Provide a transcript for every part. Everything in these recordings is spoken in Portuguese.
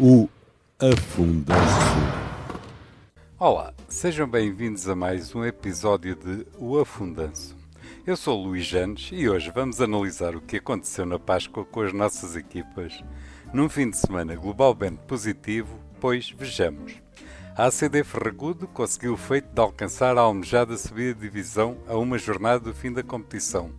O Afundanço. Olá, sejam bem-vindos a mais um episódio de O Afundanço. Eu sou o Luís Janes e hoje vamos analisar o que aconteceu na Páscoa com as nossas equipas num fim de semana globalmente positivo, pois vejamos. A ACD Ferragudo conseguiu o feito de alcançar a almejada subida de divisão a uma jornada do fim da competição.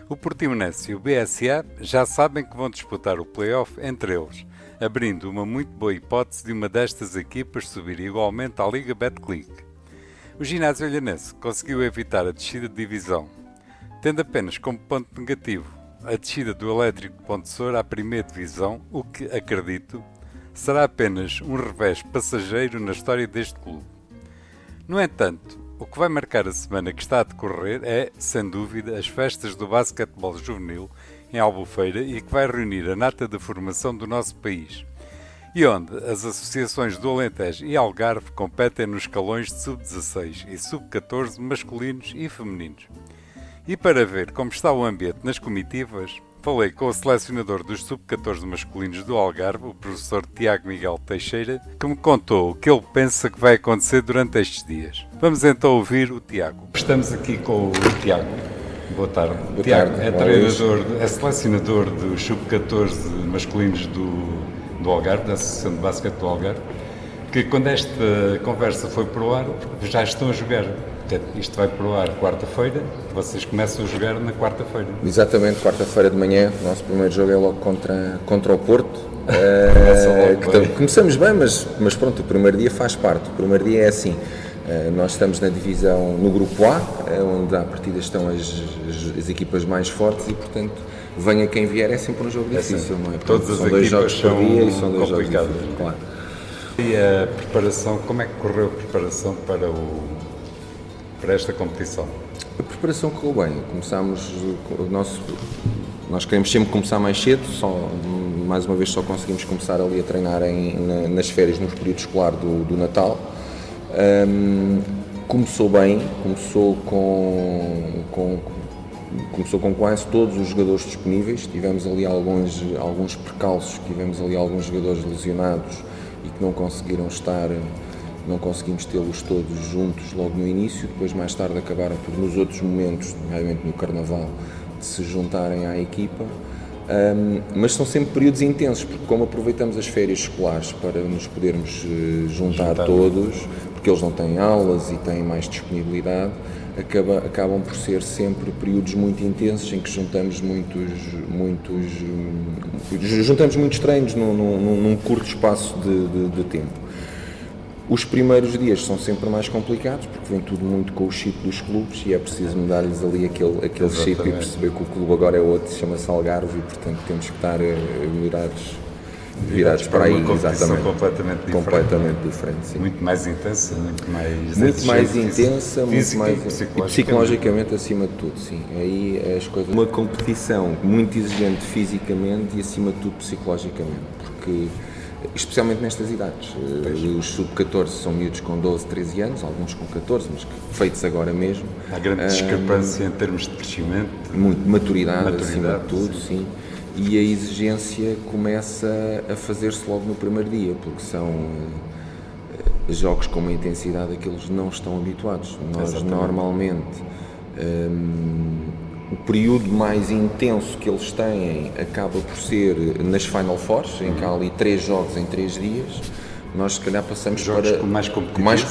O Portimonense e o BSA já sabem que vão disputar o play-off entre eles, abrindo uma muito boa hipótese de uma destas equipas subir igualmente à Liga Betclic. O Ginásio Olhanense conseguiu evitar a descida de divisão, tendo apenas como ponto negativo a descida do Elétrico Ponte Soura à primeira divisão, o que, acredito, será apenas um revés passageiro na história deste clube. No entanto, o que vai marcar a semana que está a decorrer é, sem dúvida, as festas do basquetebol juvenil em Albufeira e que vai reunir a nata da formação do nosso país, e onde as associações do Alentejo e Algarve competem nos escalões de sub-16 e sub-14 masculinos e femininos. E para ver como está o ambiente nas comitivas, falei com o selecionador dos sub-14 masculinos do Algarve, o professor Tiago Miguel Teixeira, que me contou o que ele pensa que vai acontecer durante estes dias. Vamos então ouvir o Tiago. Estamos aqui com o Tiago. Boa tarde. Boa Tiago tarde. É treinador, é selecionador dos sub-14 masculinos do Algarve, da Associação de Basquete do Algarve, que quando esta conversa foi para o ar, já estão a jogar. Portanto, isto vai para o ar quarta-feira, vocês começam a jogar na quarta-feira. Exatamente, quarta-feira de manhã, o nosso primeiro jogo é logo contra o Porto. Começamos bem, mas pronto, o primeiro dia faz parte. O primeiro dia é assim, nós estamos na divisão, no grupo A, onde à partida estão as equipas mais fortes e, portanto, venha quem vier, é sempre um jogo difícil, não é? Todas as são dois jogos por dia e são dois jogos complicadas. difíceis, claro. E a preparação, como é que correu a preparação para esta competição? A preparação correu bem, nós queremos sempre começar mais cedo, mais uma vez só conseguimos começar ali a treinar nas férias, nos períodos escolares do Natal. Começou bem, começou com quase todos os jogadores disponíveis, tivemos ali alguns percalços, tivemos ali alguns jogadores lesionados e que não conseguimos tê-los todos juntos logo no início, depois mais tarde acabaram por, nos outros momentos, nomeadamente no Carnaval, de se juntarem à equipa, mas são sempre períodos intensos, porque como aproveitamos as férias escolares para nos podermos juntar todos, porque eles não têm aulas e têm mais disponibilidade, acabam por ser sempre períodos muito intensos em que juntamos muitos treinos num curto espaço de tempo. Os primeiros dias são sempre mais complicados porque vem tudo muito com o chip dos clubes e é preciso mudar-lhes ali aquele chip e perceber que o clube agora é outro, chama-se Algarve e portanto temos que estar virados para aí, exatamente. Completamente diferente, sim. Muito mais intensa, muito mais intensa, muito mais psicologicamente acima de tudo, sim. Aí as coisas. Uma competição muito exigente fisicamente e acima de tudo psicologicamente, porque especialmente nestas idades. Os sub-14 são miúdos com 12, 13 anos, alguns com 14, mas feitos agora mesmo. Há grande discrepância em termos de crescimento. Muito, maturidade acima de tudo, sim. E a exigência começa a fazer-se logo no primeiro dia, porque são jogos com uma intensidade a que eles não estão habituados. Nós normalmente o período mais intenso que eles têm acaba por ser nas Final Fours, em que há ali 3 jogos em 3 dias. Nós se calhar passamos jogos para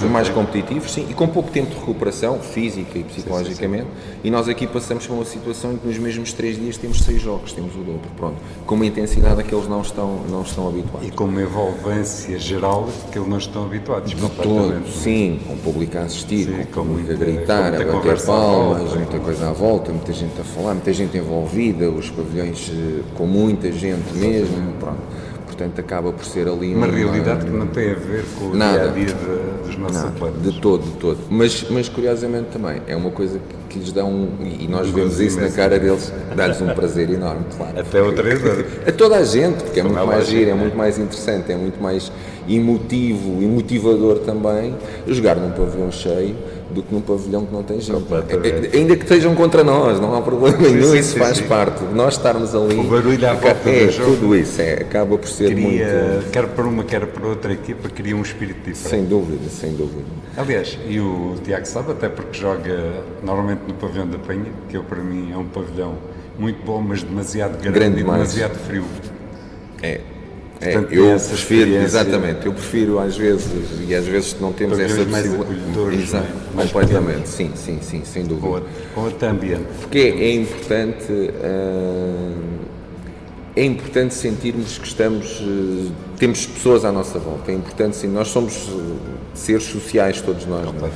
mais competitivos, sim, e com pouco tempo de recuperação física e psicologicamente, sim. E nós aqui passamos para uma situação em que nos mesmos 3 dias temos 6 jogos, temos o dobro, pronto, com uma intensidade a que eles não estão habituados. E com uma envolvência geral que eles não estão habituados. De todo, sim, com o público a assistir, sim, com o público a gritar, a bater palmas, muita coisa à volta, muita gente a falar, muita gente envolvida, os pavilhões com muita gente mesmo, pronto. Portanto, acaba por ser ali uma realidade que não tem a ver com o dia-a-dia dos nossos atletas. De todo. Mas curiosamente também, é uma coisa que lhes dá e nós vemos isso na cara deles, dá-lhes um prazer enorme, claro. Até o treinador. A toda a gente, porque é muito mais giro, é muito mais interessante, é muito mais emotivo e motivador também, jogar num pavilhão cheio do que num pavilhão que não tem gente. Completamente. Ainda que estejam contra nós, não há problema nenhum, sim, isso sim, faz sim. parte. Nós estarmos ali. O barulho à volta é do jogo. tudo isso, acaba por ser muito. Quer para uma, quer para outra equipa, cria um espírito diferente. Sem dúvida, sem dúvida. Aliás, e o Tiago sabe, até porque joga normalmente no pavilhão da Penha, que para mim é um pavilhão muito bom, mas demasiado grande e demais. demasiado frio. Portanto, tem Eu essa prefiro, experiência. exatamente, eu prefiro às vezes, e às vezes não temos Pavilhões essa mais possibilidade. acolhedores, Exato, não é? Mais completamente, sim, sem dúvida. Com outro ambiente. Porque é importante sentirmos que temos pessoas à nossa volta, é importante sim, nós somos seres sociais todos nós, não é?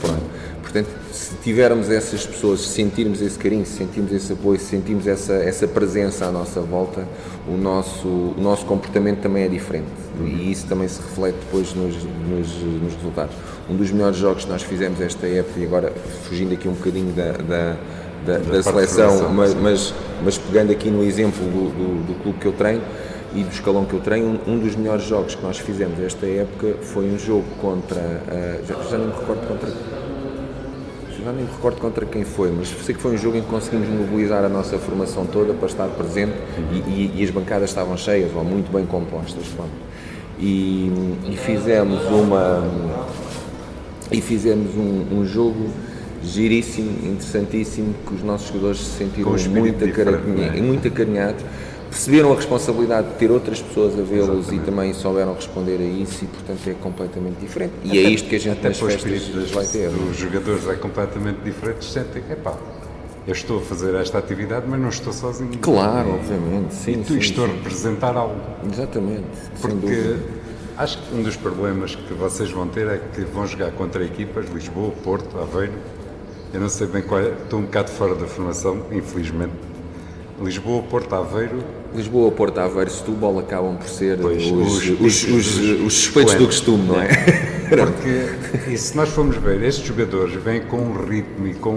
Portanto, se tivermos essas pessoas, se sentirmos esse carinho, se sentirmos esse apoio, se sentirmos essa presença à nossa volta, o nosso comportamento também é diferente e isso também se reflete depois nos resultados. Um dos melhores jogos que nós fizemos esta época, e agora fugindo aqui um bocadinho da seleção, mas pegando aqui no exemplo do clube que eu treino e do escalão que eu treino, um dos melhores jogos que nós fizemos esta época foi um jogo contra, já não me recordo contra quem foi, mas sei que foi um jogo em que conseguimos mobilizar a nossa formação toda para estar presente e as bancadas estavam cheias ou muito bem compostas. Pronto. E fizemos um jogo giríssimo, interessantíssimo, que os nossos jogadores se sentiram muito acarinhados, perceberam a responsabilidade de ter outras pessoas a vê-los e também souberam responder a isso e, portanto, é completamente diferente. E é isto que a gente nas festas vai ter. Os jogadores é completamente diferente, sentem, eu estou a fazer esta atividade, mas não estou sozinho. Claro, obviamente, sim. E estou a representar algo. Exatamente, sem Porque dúvida. acho que um dos problemas que vocês vão ter é que vão jogar contra equipas, Lisboa, Porto, Aveiro. Eu não sei bem qual é, estou um bocado fora da formação, infelizmente. Lisboa, Porto, Aveiro. Lisboa, Porto, Aveiro, Setúbal acabam por ser os suspeitos expoentes, do costume, não é? Porque, e se nós formos ver, estes jogadores vêm com um ritmo e com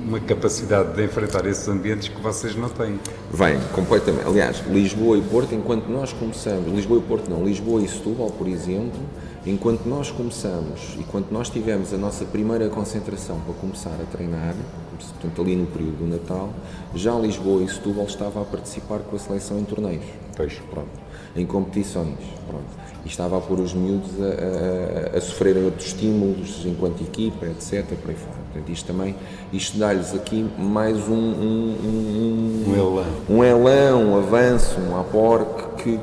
uma capacidade de enfrentar esses ambientes que vocês não têm. Vem, completamente. Aliás, Lisboa e Porto, enquanto nós começamos, Lisboa e Porto não, Lisboa e Setúbal, por exemplo, enquanto nós começamos e quando nós tivemos a nossa primeira concentração para começar a treinar, portanto ali no período do Natal, já Lisboa e Setúbal estava a participar com a seleção em torneios, pronto, em competições, pronto. E estava a pôr os miúdos a sofrerem outros estímulos enquanto equipa, etc. Por aí fora. Portanto, isto dá-lhes aqui mais um elão, um avanço, um aporte que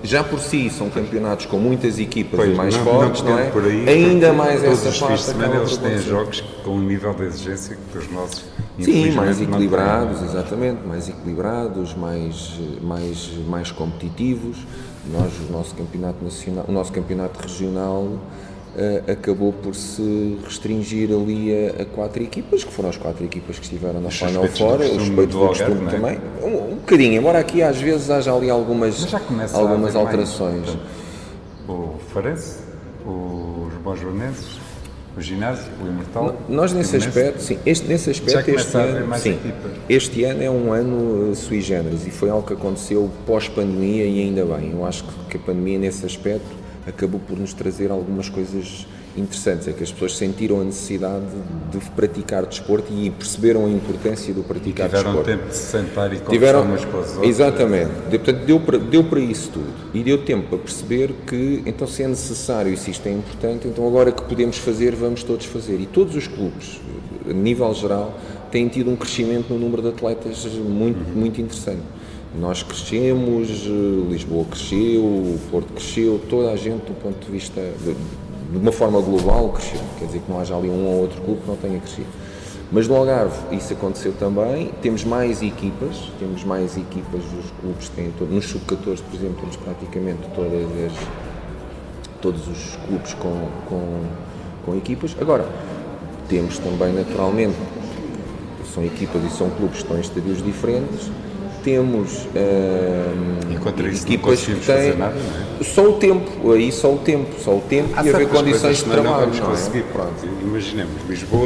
já por si são campeonatos com muitas equipas e mais fortes, não é? Por aí, ainda mais todos essa os fins de parte semana eles têm acontecer. jogos com um nível de exigência que os nossos, Sim, mais infelizmente, não equilibrados, têm. exatamente, mais equilibrados, mais competitivos. O nosso campeonato nacional, o nosso campeonato regional acabou por se restringir ali a 4 equipas, que foram as 4 equipas que estiveram na Final Four, os suspeitos do costume também. Um bocadinho, embora aqui às vezes haja ali algumas alterações. Portanto, o Farense, os Bons-Joanenses, o Ginásio, o Imortal. Nós nesse aspecto, sim, nesse aspecto este ano é um ano sui generis e foi algo que aconteceu pós-pandemia e ainda bem. Eu acho que a pandemia nesse aspecto acabou por nos trazer algumas coisas interessantes, é que as pessoas sentiram a necessidade de praticar desporto e perceberam a importância do praticar desporto. Tiveram tempo de se sentar e conversar umas com as outras. Exatamente, portanto deu para isso tudo e deu tempo para perceber que então se é necessário e se isto é importante, então agora que podemos fazer, vamos todos fazer. E todos os clubes, a nível geral, têm tido um crescimento no número de atletas muito interessante. Nós crescemos, Lisboa cresceu, o Porto cresceu, toda a gente do ponto de vista, de uma forma global, cresceu. Quer dizer que não haja ali um ou outro clube que não tenha crescido. Mas no Algarve isso aconteceu também, temos mais equipas, os clubes têm, nos sub-14, por exemplo, temos praticamente todos os clubes com equipas. Agora, temos também naturalmente, são equipas e são clubes que estão em estádios diferentes, temos equipas que têm fazer nada, não é? só o tempo e haver condições de trabalho. Não vamos conseguir. Pronto, imaginemos, Lisboa,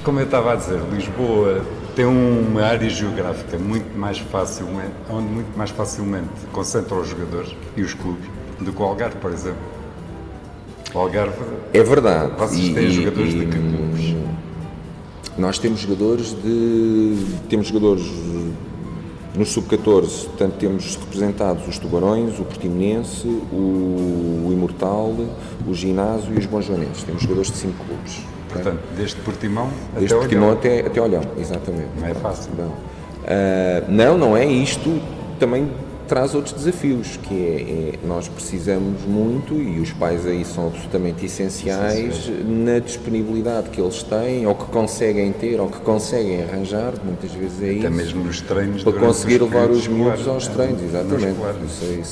como eu estava a dizer, Lisboa tem uma área geográfica muito mais facilmente, onde muito mais facilmente concentram os jogadores e os clubes do que o Algarve, por exemplo. O Algarve, É verdade. vocês têm jogadores de que clubes? Nós temos jogadores no Sub-14, portanto temos representados os Tubarões, o Portimonense, o Imortal, o Ginásio e os Bonjoanenses. Temos jogadores de 5 clubes. Ok? Portanto, desde Portimão Desde até Portimão Olhão. até Olhão, exatamente. Não é fácil. Não é isto. Também traz outros desafios, que nós precisamos muito, e os pais aí são absolutamente essenciais na disponibilidade que eles têm, ou que conseguem ter, ou que conseguem arranjar, muitas vezes é Até isso, mesmo nos treinos. para durante conseguir os levar períodos os miúdos escolares. aos treinos, exatamente. Eu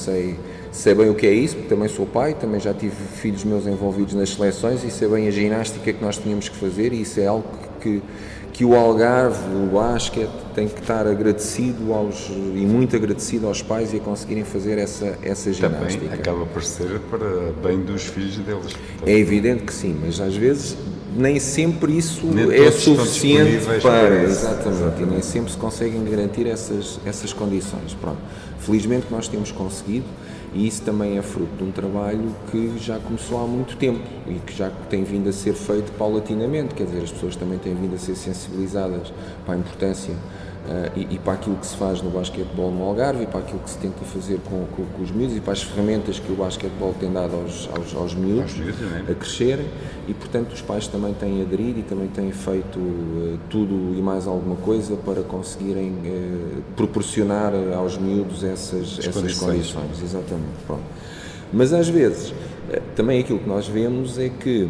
sei bem o que é isso, porque também sou pai, também já tive filhos meus envolvidos nas seleções, e sei bem a ginástica que nós tínhamos que fazer, e isso é algo que o Algarve, o basquete, tem que estar agradecido e muito agradecido aos pais e a conseguirem fazer essa ginástica. Também acaba por ser para bem dos filhos deles. É evidente que sim, mas às vezes nem sempre isso Nem é todos estão suficiente disponíveis para para isso. exatamente, e nem sempre se conseguem garantir essas condições. Pronto. Felizmente nós temos conseguido, e isso também é fruto de um trabalho que já começou há muito tempo e que já tem vindo a ser feito paulatinamente, quer dizer, as pessoas também têm vindo a ser sensibilizadas para a importância e para aquilo que se faz no basquetebol no Algarve, e para aquilo que se tenta fazer com os miúdos, e para as ferramentas que o basquetebol tem dado aos miúdos a crescerem, e portanto os pais também têm aderido e também têm feito tudo e mais alguma coisa para conseguirem proporcionar aos miúdos essas condições. Exatamente. Pronto. Mas às vezes também aquilo que nós vemos é que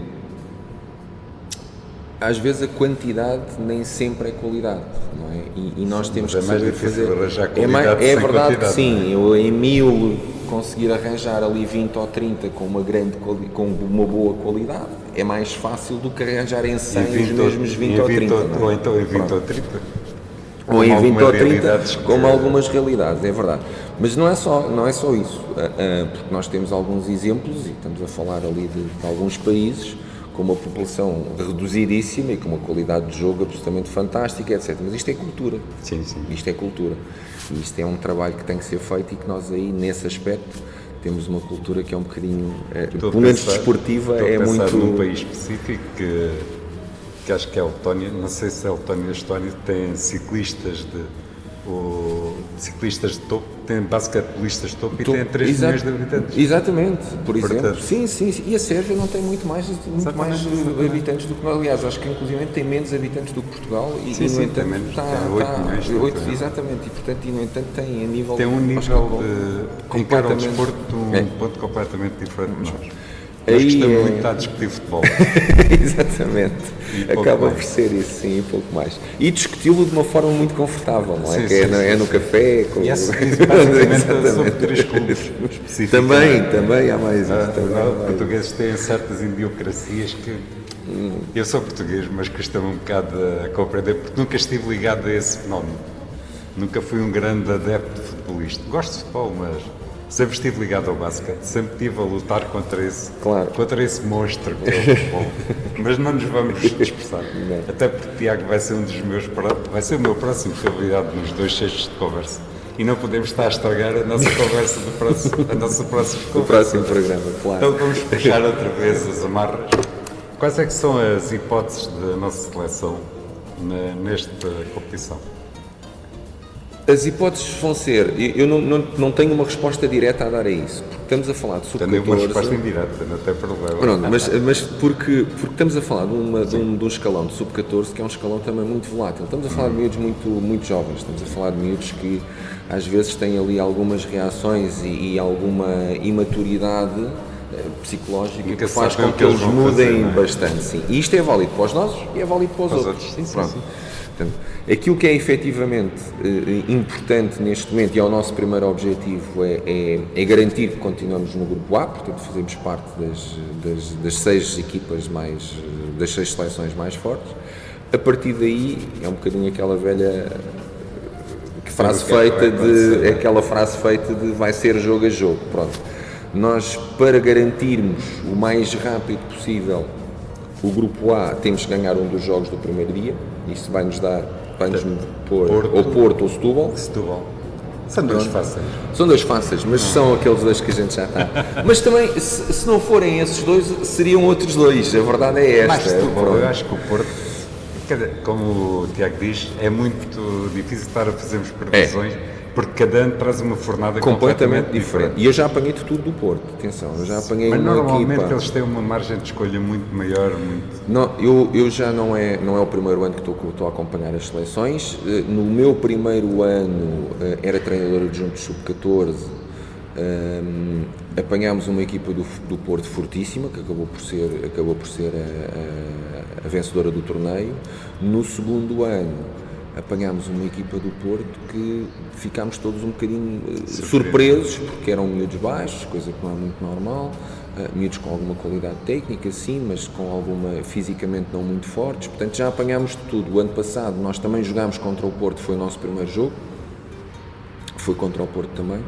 às vezes a quantidade nem sempre é qualidade, não é? E nós temos que saber fazer. É verdade que sim. Eu em 1000 conseguir arranjar ali 20 ou 30 com uma boa qualidade é mais fácil do que arranjar em 100 os mesmos 20 ou 30. Ou então em 20 ou 30. Ou em 20 ou 30, realidades como algumas realidades, é verdade. Mas não é só isso, porque nós temos alguns exemplos, e estamos a falar ali de alguns países com uma população reduzidíssima e com uma qualidade de jogo absolutamente fantástica, etc. Mas isto é cultura. Sim. Isto é cultura. E isto é um trabalho que tem que ser feito, e que nós aí, nesse aspecto, temos uma cultura que é um bocadinho, pelo menos desportiva, é muito... Estou a pensar num país específico que acho que é a Letónia, não sei se é a Letónia ou a Estónia, tem ciclistas de topo, tem basquetebolistas de topo e tem 3 milhões de habitantes. Exatamente, por exemplo. Portanto, sim. E a Sérvia não tem muito mais habitantes do que nós. Aliás, acho que inclusive tem menos habitantes do que Portugal, e no entanto tem menos, tem 8 milhões. Exatamente, e portanto, e no entanto tem a nível tem um nível de encara o desporto um ponto completamente diferente de nós. Nós gostamos muito de estar a discutir futebol. Exatamente. Acaba por ser isso, sim, um pouco mais. E discuti-lo de uma forma muito confortável, não é? É no café. E essa basicamente sobre 3 clubes específicos. Também há mais isso. Os portugueses têm certas idiosincrasias que eu sou português, mas custa-me um bocado a compreender, porque nunca estive ligado a esse fenómeno. Nunca fui um grande adepto de futebolista. Gosto de futebol, mas sempre estive ligado ao basquete, sempre estive a lutar contra esse monstro que é o futebol. Mas não nos vamos dispersar. Até porque Tiago vai ser vai ser o meu próximo convidado nos 2 sextos de conversa. E não podemos estar a estragar a nossa conversa a nossa próxima conversa. O próximo programa, claro. Então vamos fechar outra vez as amarras. Quais é que são as hipóteses da nossa seleção nesta competição? As hipóteses vão ser, eu não tenho uma resposta direta a dar a isso, porque estamos a falar de sub-14. Tenho uma resposta indireta, não tem problema. Pronto, mas porque estamos a falar de um escalão de sub-14 que é um escalão também muito volátil. Estamos a falar de miúdos muito jovens, estamos a falar de miúdos que às vezes têm ali algumas reações e alguma imaturidade psicológica que faz com que eles mudem bastante. Sim. E isto é válido para os nossos e é válido para os outros. Sim. Portanto, aquilo que é efetivamente importante neste momento, e é o nosso primeiro objetivo, é garantir que continuamos no grupo A, portanto fazemos parte das 6 equipas das 6 seleções mais fortes. A partir daí é um bocadinho aquela velha frase feita de vai ser jogo a jogo. Pronto. Nós, para garantirmos o mais rápido possível o grupo A, temos que ganhar um dos jogos do primeiro dia. Isto vai-nos pôr ou Porto ou Setúbal. São dois fáceis. São dois fáceis, mas são aqueles dois que a gente já está. Mas também, se não forem esses dois, seriam outros dois. A verdade é esta. Mais Setúbal, eu acho que o Porto, como o Tiago diz, é muito difícil estar a fazermos previsões, porque cada ano traz uma fornada completamente diferente. E eu já apanhei de tudo do Porto, atenção, eu já apanhei mas uma normalmente equipa. eles têm uma margem de escolha muito maior. Não, eu já não é o primeiro ano que estou a acompanhar as seleções. No meu primeiro ano era treinador adjunto sub-14. Apanhámos uma equipa do Porto fortíssima, que acabou por ser a vencedora do torneio. No segundo ano apanhámos uma equipa do Porto que ficámos todos um bocadinho surpresos, porque eram miúdos baixos, coisa que não é muito normal, miúdos com alguma qualidade técnica, sim, mas com alguma, fisicamente não muito fortes, portanto já apanhámos de tudo. O ano passado nós também jogámos contra o Porto, foi o nosso primeiro jogo, foi contra o Porto também.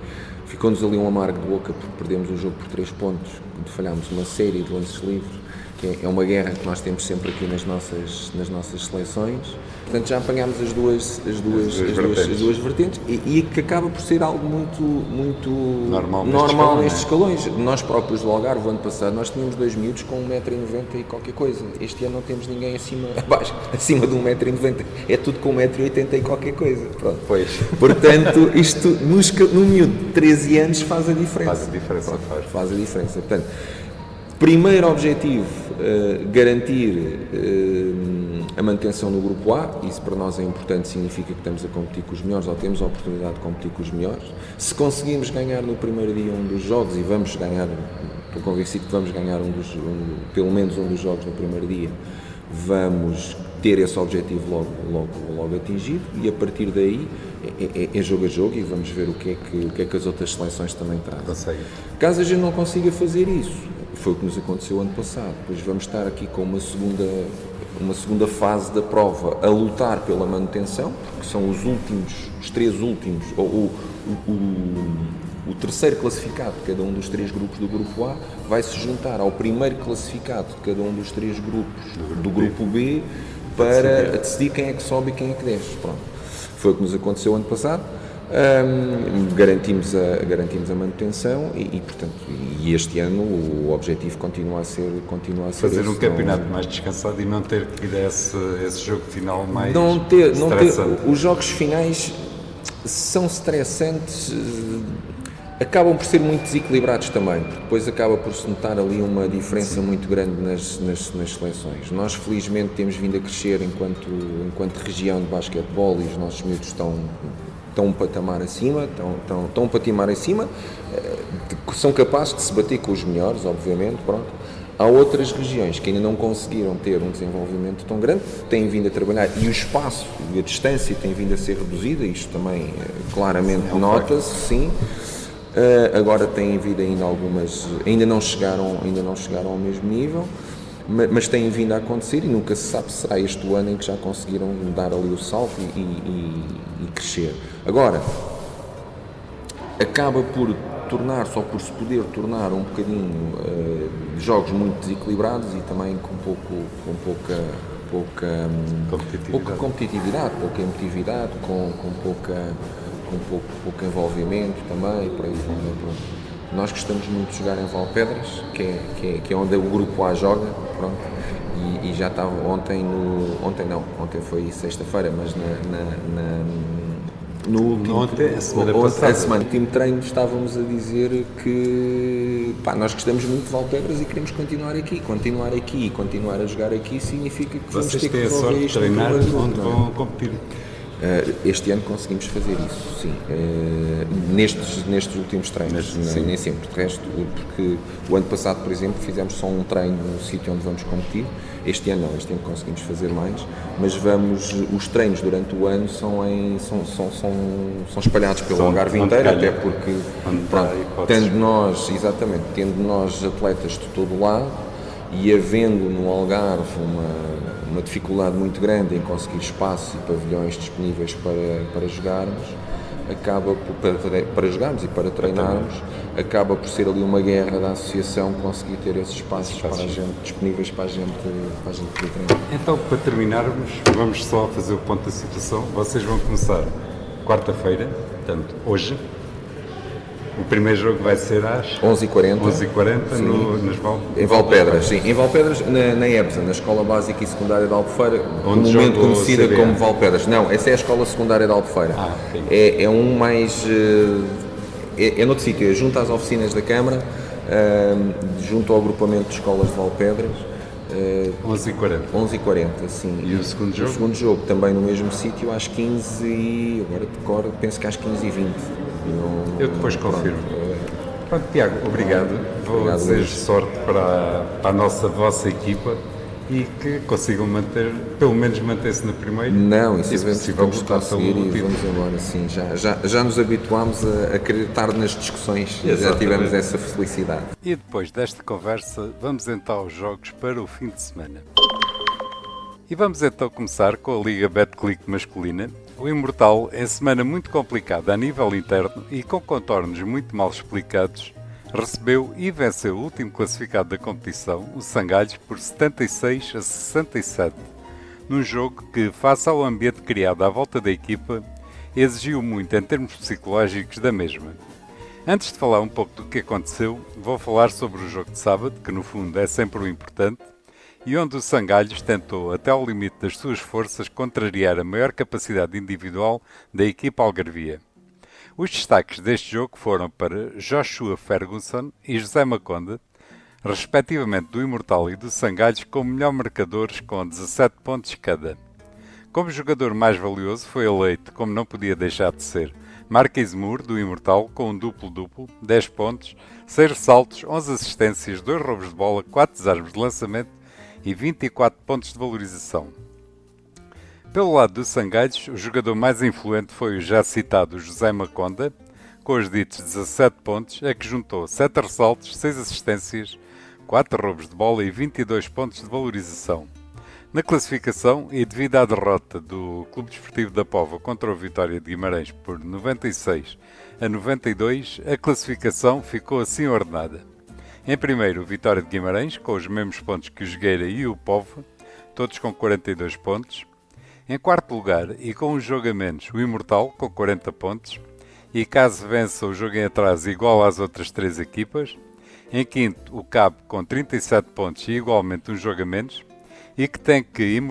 Ficou-nos ali um amargo de boca porque perdemos o jogo por 3 pontos, falhámos uma série de lances livres, que é uma guerra que nós temos sempre aqui nas nossas seleções. Portanto, já apanhámos as duas vertentes e que acaba por ser algo muito normal nestes escalões. Nós próprios do Algarve, o ano passado, nós tínhamos 2 miúdos com 1,90m e qualquer coisa. Este ano não temos ninguém acima de 1,90m. É tudo com 1,80m e qualquer coisa. Pronto. Pois. Portanto, isto no miúdo de 13 anos faz a diferença. Faz a diferença. Portanto, primeiro objetivo, garantir a manutenção no Grupo A. Isso para nós é importante, significa que estamos a competir com os melhores, ou temos a oportunidade de competir com os melhores. Se conseguimos ganhar no primeiro dia um dos jogos, e vamos ganhar, estou convencido que vamos ganhar pelo menos um dos jogos no primeiro dia, vamos ter esse objetivo logo atingido, e a partir daí é jogo a jogo, e vamos ver o que é que as outras seleções também trazem. Caso a gente não consiga fazer isso, foi o que nos aconteceu ano passado, depois vamos estar aqui com uma segunda fase da prova a lutar pela manutenção, porque são os 3 últimos, ou o terceiro classificado de cada um dos 3 grupos do Grupo A vai se juntar ao primeiro classificado de cada um dos 3 grupos do Grupo B para decidir quem é que sobe e quem é que desce. Pronto. Foi o que nos aconteceu ano passado. Garantimos a manutenção e portanto, este ano o objetivo continua a ser fazer esse, um campeonato mais descansado e não ter que ir a esse jogo final mais não ter estressante. Os jogos finais são estressantes, acabam por ser muito desequilibrados também, porque depois acaba por se notar ali uma diferença muito grande nas seleções. Nós felizmente temos vindo a crescer enquanto região de basquetebol, e os nossos miúdos estão um patamar acima, são capazes de se bater com os melhores, obviamente, pronto. Há outras regiões que ainda não conseguiram ter um desenvolvimento tão grande, têm vindo a trabalhar, e o espaço e a distância tem vindo a ser reduzida, isto também claramente nota-se, sim. Agora têm havido ainda algumas, ainda não chegaram ao mesmo nível, mas têm vindo a acontecer, e nunca se sabe se será este o ano em que já conseguiram dar ali o salto e crescer. Agora, acaba por tornar-se, ou por se poder tornar um bocadinho jogos muito desequilibrados e também com pouca competitividade, pouca emotividade, com pouco envolvimento também, por aí fora. Nós gostamos muito de jogar em Valpedras, que é onde o Grupo A joga, pronto, e já estava ontem foi sexta-feira, mas no último treino estávamos a dizer que nós gostamos muito de Valpedras e queremos continuar aqui, continuar a jogar aqui significa que vamos ter que resolver isto. Treinar onde vão competir. Este ano conseguimos fazer isso, sim. Nestes últimos treinos, nem sempre. De resto, porque o ano passado, por exemplo, fizemos só um treino no sítio onde vamos competir. Este ano não, este ano conseguimos fazer mais, mas os treinos durante o ano são espalhados pelo Algarve inteiro, até porque, tendo nós atletas de todo lado, e havendo no Algarve uma dificuldade muito grande em conseguir espaço e pavilhões disponíveis para jogarmos, para jogarmos e para treinarmos, acaba por ser ali uma guerra da associação conseguir ter esses espaços disponíveis para a gente poder treinar. Então, para terminarmos, vamos só fazer o ponto da situação. Vocês vão começar quarta-feira, portanto, hoje. O primeiro jogo vai ser às 11h40. 11h40 em Valpedras, sim. Em Valpedras, na EBSA, na Escola Básica e Secundária de Albufeira, comumente conhecida como Valpedras. Não, essa é a Escola Secundária de Albufeira. É um mais... É noutro sítio, é junto às oficinas da Câmara, junto ao agrupamento de escolas de Valpedras. 11h40. 11h40, sim. E o segundo jogo? O segundo jogo também no mesmo sítio, às 15h, agora decoro, penso que às 15h20. Eu depois confirmo. Pronto, Tiago, obrigado. Vou desejar sorte para a vossa equipa e que consigam pelo menos manter-se no primeiro. Não, isso vamos conseguir e vamos embora, sim. Já nos habituámos a querer estar nas discussões. Exatamente. Já tivemos essa felicidade. E depois desta conversa, vamos então aos jogos para o fim de semana. E vamos então começar com a Liga Betclic masculina. O Imortal, em semana muito complicada a nível interno e com contornos muito mal explicados, recebeu e venceu o último classificado da competição, o Sangalhos, por 76-67, num jogo que, face ao ambiente criado à volta da equipa, exigiu muito em termos psicológicos da mesma. Antes de falar um pouco do que aconteceu, vou falar sobre o jogo de sábado, que no fundo é sempre o importante, e onde o Sangalhos tentou, até ao limite das suas forças, contrariar a maior capacidade individual da equipa algarvia. Os destaques deste jogo foram para Joshua Ferguson e José Maconda, respectivamente do Imortal e do Sangalhos, como melhor marcadores com 17 pontos cada. Como jogador mais valioso foi eleito, como não podia deixar de ser, Marquez Moore, do Imortal, com um duplo-duplo, 10 pontos, 6 ressaltos, 11 assistências, 2 roubos de bola, 4 desarmes de lançamento e 24 pontos de valorização. Pelo lado do Sangalhos, o jogador mais influente foi o já citado José Maconda, com os ditos 17 pontos, a que juntou 7 ressaltos, 6 assistências, 4 roubos de bola e 22 pontos de valorização. Na classificação, e devido à derrota do Clube Desportivo da Póvoa contra o Vitória de Guimarães por 96-92, a classificação ficou assim ordenada. Em primeiro, o Vitória de Guimarães, com os mesmos pontos que o Jogueira e o Póvoa, todos com 42 pontos. Em quarto lugar, e com um jogo a menos, o Imortal, com 40 pontos. E caso vença o jogo em atraso igual às outras 3 equipas. Em quinto, o Cabo, com 37 pontos e igualmente um jogo a menos. E que tem que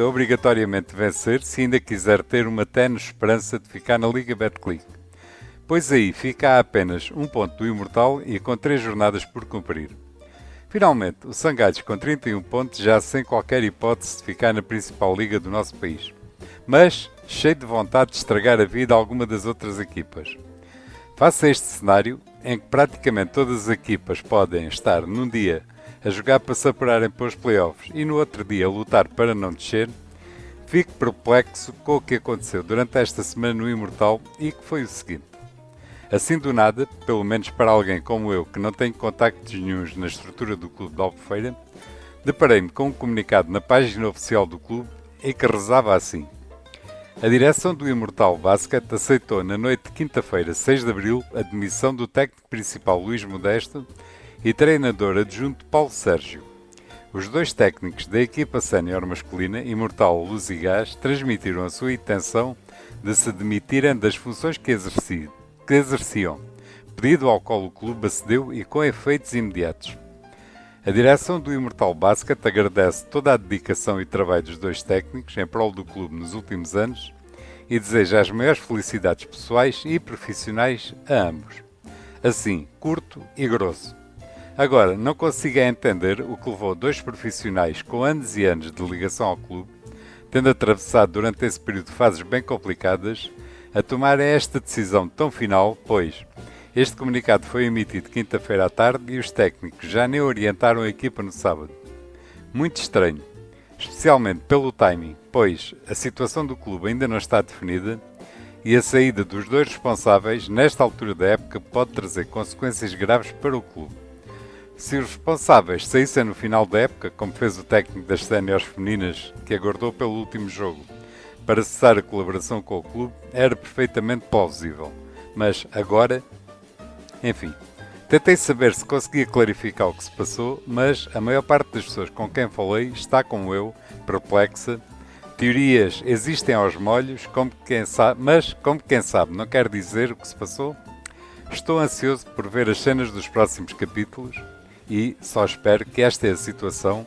obrigatoriamente vencer se ainda quiser ter uma tenue esperança de ficar na Liga Betclic. Pois aí fica a apenas um ponto do Imortal e com 3 jornadas por cumprir. Finalmente, o Sangalhos com 31 pontos já sem qualquer hipótese de ficar na principal liga do nosso país, mas cheio de vontade de estragar a vida a alguma das outras equipas. Face a este cenário, em que praticamente todas as equipas podem estar num dia a jogar para se apurarem para os playoffs e no outro dia a lutar para não descer, fico perplexo com o que aconteceu durante esta semana no Imortal e que foi o seguinte. Assim do nada, pelo menos para alguém como eu que não tem contactos nenhuns na estrutura do clube de Albufeira, deparei-me com um comunicado na página oficial do clube e que rezava assim. A direção do Imortal Basket aceitou na noite de quinta-feira, 6 de abril, a demissão do técnico principal Luís Modesto e treinador adjunto Paulo Sérgio. Os 2 técnicos da equipa sénior masculina, Imortal Luz e Gás, transmitiram a sua intenção de se demitirem das funções que exerciam, pedido ao qual o clube acedeu e com efeitos imediatos. A direção do Imortal Basket agradece toda a dedicação e trabalho dos 2 técnicos em prol do clube nos últimos anos e deseja as maiores felicidades pessoais e profissionais a ambos. Assim, curto e grosso. Agora, não consigo entender o que levou 2 profissionais com anos e anos de ligação ao clube, tendo atravessado durante esse período fases bem complicadas, a tomar esta decisão tão final, pois este comunicado foi emitido quinta-feira à tarde e os técnicos já nem orientaram a equipa no sábado. Muito estranho, especialmente pelo timing, pois a situação do clube ainda não está definida e a saída dos 2 responsáveis nesta altura da época pode trazer consequências graves para o clube. Se os responsáveis saíssem no final da época, como fez o técnico das séniores femininas que aguardou pelo último jogo para cessar a colaboração com o clube, era perfeitamente plausível. Mas agora, enfim, tentei saber se conseguia clarificar o que se passou, mas a maior parte das pessoas com quem falei está como eu, perplexa, Teorias existem aos molhos, mas como quem sabe não quer dizer o que se passou. Estou ansioso por ver as cenas dos próximos capítulos e só espero que esta situação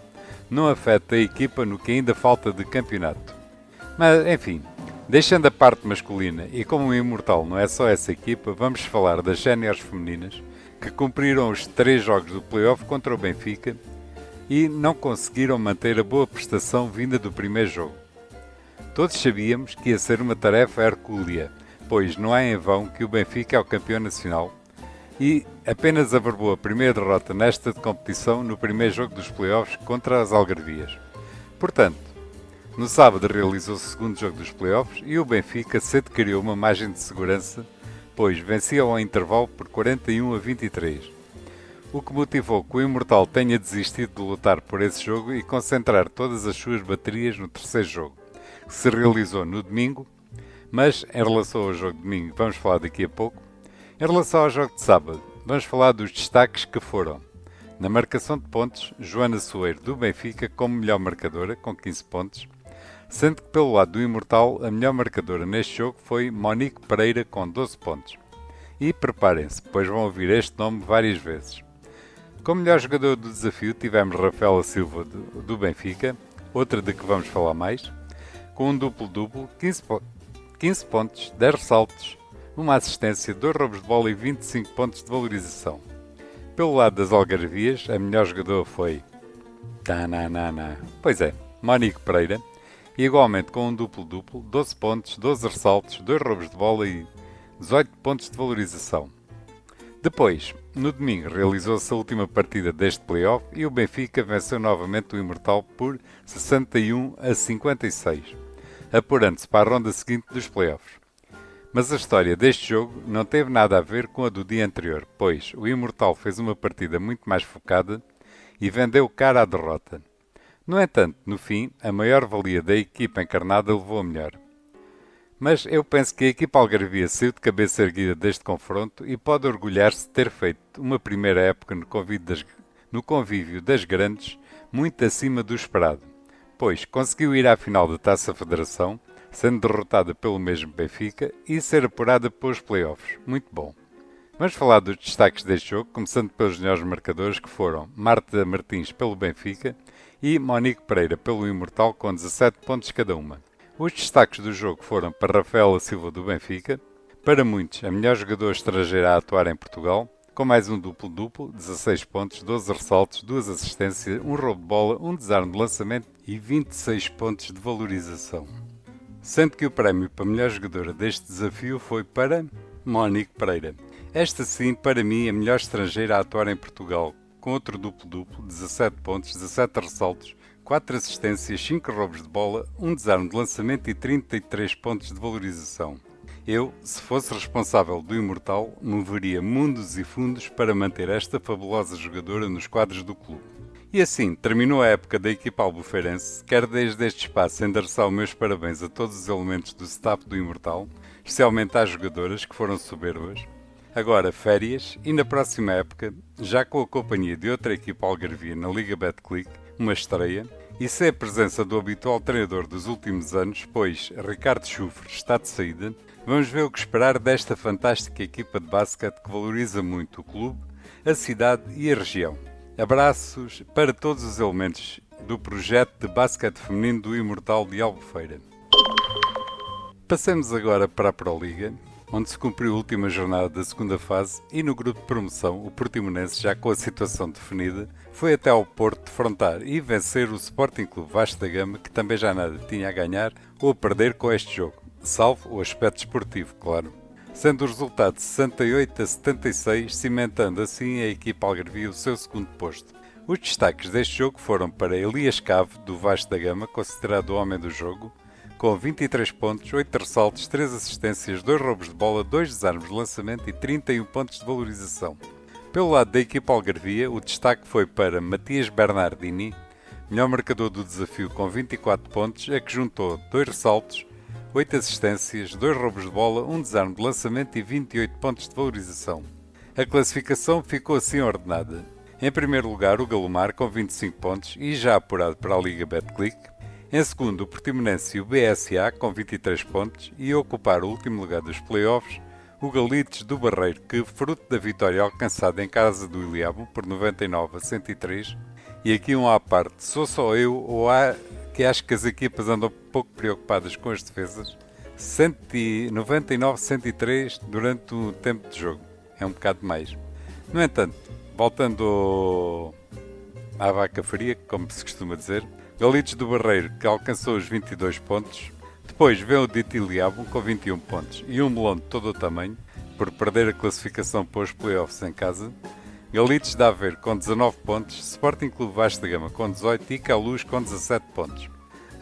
não afete a equipa no que ainda falta de campeonato. Mas, enfim, deixando a parte masculina e como o Imortal não é só essa equipa, vamos falar das séniores femininas que cumpriram os 3 jogos do play-off contra o Benfica e não conseguiram manter a boa prestação vinda do primeiro jogo. Todos sabíamos que ia ser uma tarefa hercúlea, pois não é em vão que o Benfica é o campeão nacional e apenas averbou a primeira derrota nesta competição no primeiro jogo dos playoffs contra as Algarvias. Portanto, no sábado realizou-se o segundo jogo dos playoffs e o Benfica cedo criou uma margem de segurança, pois vencia ao intervalo por 41-23, o que motivou que o Imortal tenha desistido de lutar por esse jogo e concentrar todas as suas baterias no terceiro jogo, que se realizou no domingo, mas em relação ao jogo de domingo vamos falar daqui a pouco. Em relação ao jogo de sábado, vamos falar dos destaques que foram: na marcação de pontos, Joana Soeiro do Benfica como melhor marcadora, com 15 pontos, sendo que pelo lado do Imortal a melhor marcadora neste jogo foi Monique Pereira com 12 pontos. E preparem-se, pois vão ouvir este nome várias vezes. Como melhor jogador do desafio tivemos Rafaela Silva do Benfica, outra de que vamos falar mais, com um duplo-duplo, 15 pontos, 10 ressaltos, uma assistência, 2 roubos de bola e 25 pontos de valorização. Pelo lado das Algarvias, a melhor jogadora foi Pois é, Monique Pereira, e igualmente com um duplo-duplo, 12 pontos, 12 ressaltos, 2 roubos de bola e 18 pontos de valorização. Depois, no domingo, realizou-se a última partida deste play-off e o Benfica venceu novamente o Imortal por 61-56, apurando-se para a ronda seguinte dos play-offs. Mas a história deste jogo não teve nada a ver com a do dia anterior, pois o Imortal fez uma partida muito mais focada e vendeu cara à derrota. No entanto, no fim, a maior valia da equipa encarnada levou a melhor. Mas eu penso que a equipa algarvia saiu de cabeça erguida deste confronto e pode orgulhar-se de ter feito uma primeira época no convívio das grandes muito acima do esperado, pois conseguiu ir à final da Taça Federação, sendo derrotada pelo mesmo Benfica e ser apurada pelos playoffs. Muito bom. Vamos falar dos destaques deste jogo, começando pelos melhores marcadores que foram Marta Martins pelo Benfica e Monique Pereira pelo Imortal com 17 pontos cada uma. Os destaques do jogo foram para Rafaela Silva do Benfica, para muitos a melhor jogadora estrangeira a atuar em Portugal, com mais um duplo-duplo, 16 pontos, 12 ressaltos, 2 assistências, um roubo de bola, um desarme de lançamento e 26 pontos de valorização. Sendo que o prémio para melhor jogadora deste desafio foi para Monique Pereira. Esta sim, para mim, a melhor estrangeira a atuar em Portugal, com outro duplo-duplo, 17 pontos, 17 ressaltos, 4 assistências, 5 roubos de bola, um desarme de lançamento e 33 pontos de valorização. Eu, se fosse responsável do Imortal, moveria mundos e fundos para manter esta fabulosa jogadora nos quadros do clube. E assim, terminou a época da equipa albufeirense. Quero desde este espaço endereçar os meus parabéns a todos os elementos do staff do Imortal, especialmente às jogadoras que foram soberbas. Agora férias e na próxima época, já com a companhia de outra equipa algarvia na Liga Betclic, uma estreia, e sem a presença do habitual treinador dos últimos anos, pois Ricardo Schuffer está de saída, vamos ver o que esperar desta fantástica equipa de basquete que valoriza muito o clube, a cidade e a região. Abraços para todos os elementos do projeto de basquete feminino do Imortal de Albufeira. Passemos agora para a Proliga, onde se cumpriu a última jornada da segunda fase e no grupo de promoção o Portimonense, já com a situação definida, foi até ao Porto defrontar e vencer o Sporting Clube Vasco da Gama, que também já nada tinha a ganhar ou a perder com este jogo, salvo o aspecto esportivo, claro. Sendo o resultado de 68-76, cimentando assim a equipa algarvia o seu segundo posto. Os destaques deste jogo foram para Elias Cave, do Vasco da Gama, considerado o homem do jogo, com 23 pontos, 8 ressaltos, 3 assistências, 2 roubos de bola, 2 desarmes de lançamento e 31 pontos de valorização. Pelo lado da equipa algarvia, o destaque foi para Matias Bernardini, melhor marcador do desafio com 24 pontos, a que juntou 2 ressaltos, 8 assistências, 2 roubos de bola, 1 desarme de lançamento e 28 pontos de valorização. A classificação ficou assim ordenada. Em primeiro lugar, o Galomar com 25 pontos e já apurado para a Liga Betclic. Em segundo, o Portimonense e o BSA com 23 pontos e a ocupar o último lugar dos playoffs, o Galitos do Barreiro, que, fruto da vitória alcançada em casa do Ilhavo por 99-103, e aqui um à parte, sou só eu ou há que acho que as equipas andam pouco preocupadas com as defesas? 99-103 durante um tempo de jogo. É um bocado mais. No entanto, voltando à vaca fria, como se costuma dizer, Galitos do Barreiro, que alcançou os 22 pontos. Depois vem o Dito Ilhavo com 21 pontos e um melão de todo o tamanho, por perder a classificação para os playoffs em casa. Galitos de Aveiro com 19 pontos, Sporting Clube Vasco da Gama com 18 e Caluz com 17 pontos.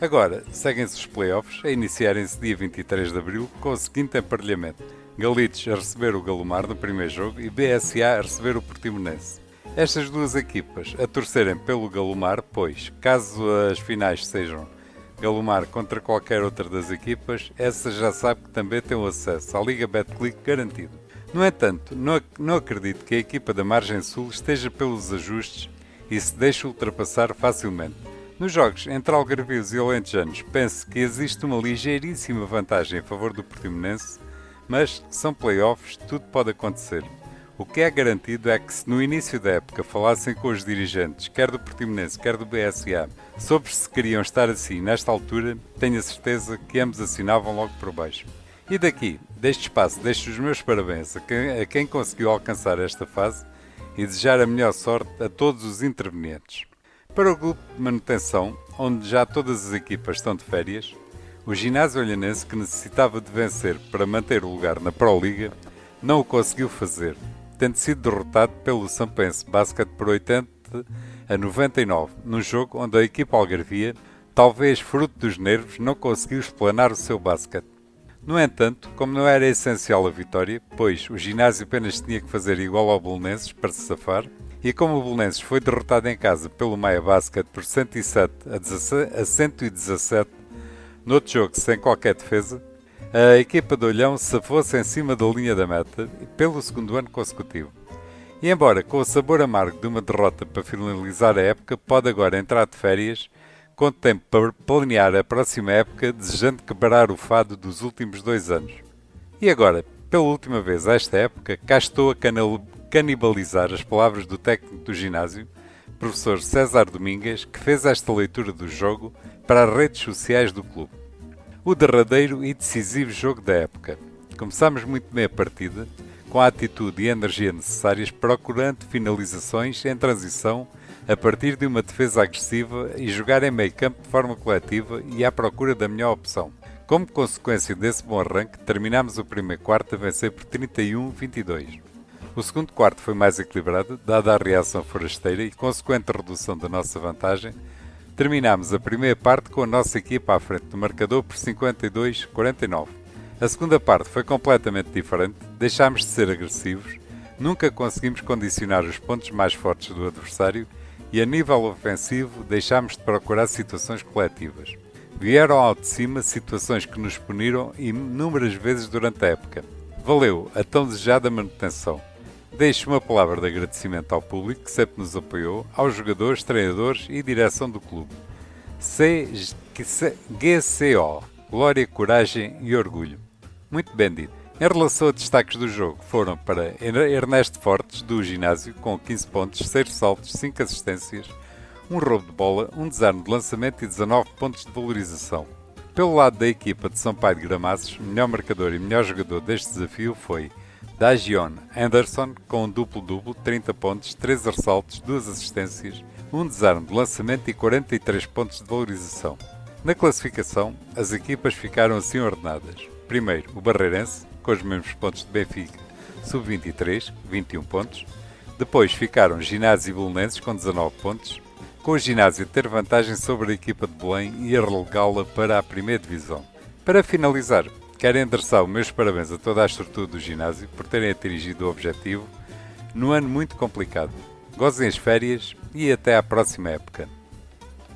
Agora, seguem-se os playoffs a iniciarem-se dia 23 de abril com o seguinte emparelhamento: Galitos a receber o Galomar no primeiro jogo e BSA a receber o Portimonense. Estas duas equipas a torcerem pelo Galomar, pois, caso as finais sejam Galomar contra qualquer outra das equipas, essa já sabe que também tem o acesso à Liga Betclic garantido. No entanto, não acredito que a equipa da Margem Sul esteja pelos ajustes e se deixe ultrapassar facilmente. Nos jogos entre algarvios e alentejanos, penso que existe uma ligeiríssima vantagem em favor do Portimonense, mas são playoffs, tudo pode acontecer. O que é garantido é que se no início da época falassem com os dirigentes, quer do Portimonense, quer do BSA, sobre se queriam estar assim nesta altura, tenho a certeza que ambos assinavam logo por baixo. E daqui, deste espaço, deixo os meus parabéns a quem conseguiu alcançar esta fase e desejar a melhor sorte a todos os intervenientes. Para o grupo de manutenção, onde já todas as equipas estão de férias, o Ginásio Olhanense, que necessitava de vencer para manter o lugar na Pro Liga, não o conseguiu fazer, tendo sido derrotado pelo Sampense Basket por 80-99, num jogo onde a equipa algarvia, talvez fruto dos nervos, não conseguiu explanar o seu basquete. No entanto, como não era essencial a vitória, pois o ginásio apenas tinha que fazer igual ao Belenenses para se safar, e como o Belenenses foi derrotado em casa pelo Maia Basket por 107-117, noutro jogo sem qualquer defesa, a equipa de Olhão safou-se em cima da linha da meta pelo segundo ano consecutivo. E embora com o sabor amargo de uma derrota para finalizar a época, pode agora entrar de férias com tempo para planear a próxima época, desejando quebrar o fado dos últimos 2 anos. E agora, pela última vez esta época, cá estou a canibalizar as palavras do técnico do ginásio, professor César Domingues, que fez esta leitura do jogo para as redes sociais do clube. O derradeiro e decisivo jogo da época. Começámos muito bem a partida, com a atitude e a energia necessárias, procurando finalizações em transição a partir de uma defesa agressiva e jogar em meio campo de forma coletiva e à procura da melhor opção. Como consequência desse bom arranque, terminámos o primeiro quarto a vencer por 31-22. O segundo quarto foi mais equilibrado, dada a reação forasteira e consequente redução da nossa vantagem. Terminámos a primeira parte com a nossa equipa à frente do marcador por 52-49. A segunda parte foi completamente diferente, deixámos de ser agressivos, nunca conseguimos condicionar os pontos mais fortes do adversário e a nível ofensivo deixámos de procurar situações coletivas. Vieram ao de cima situações que nos puniram inúmeras vezes durante a época. Valeu a tão desejada manutenção. Deixo uma palavra de agradecimento ao público que sempre nos apoiou, aos jogadores, treinadores e direção do clube. GCO, glória, coragem e orgulho. Muito bem dito. Em relação a destaques do jogo, foram para Ernesto Fortes, do ginásio, com 15 pontos, 6 saltos, 5 assistências, um roubo de bola, um desarme de lançamento e 19 pontos de valorização. Pelo lado da equipa de Sampaio de Gramaços, melhor marcador e melhor jogador deste desafio foi Dagion Anderson, com um duplo-duplo, 30 pontos, 3 ressaltos, 2 assistências, um desarme de lançamento e 43 pontos de valorização. Na classificação, as equipas ficaram assim ordenadas. Primeiro, o Barreirense, com os mesmos pontos de Benfica, sub-23, 21 pontos. Depois ficaram Ginásio e Belenenses, com 19 pontos, com o Ginásio a ter vantagem sobre a equipa de Belém e a relegá-la para a primeira divisão. Para finalizar, quero endereçar os meus parabéns a toda a estrutura do ginásio por terem atingido o objetivo num ano muito complicado. Gozem as férias e até à próxima época.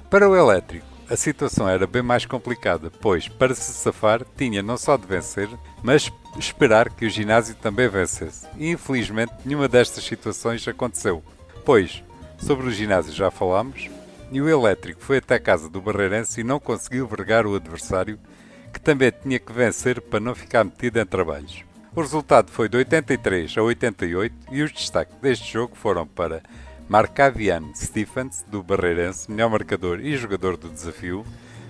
Para o Elétrico, a situação era bem mais complicada, pois, para se safar, tinha não só de vencer, mas esperar que o ginásio também vencesse. E, infelizmente, nenhuma destas situações aconteceu. Pois, sobre o ginásio já falámos, e o Elétrico foi até a casa do Barreirense e não conseguiu vergar o adversário, que também tinha que vencer para não ficar metido em trabalhos. O resultado foi de 83 a 88 e os destaques deste jogo foram para Marcavian Stephens, do Barreirense, melhor marcador e jogador do desafio,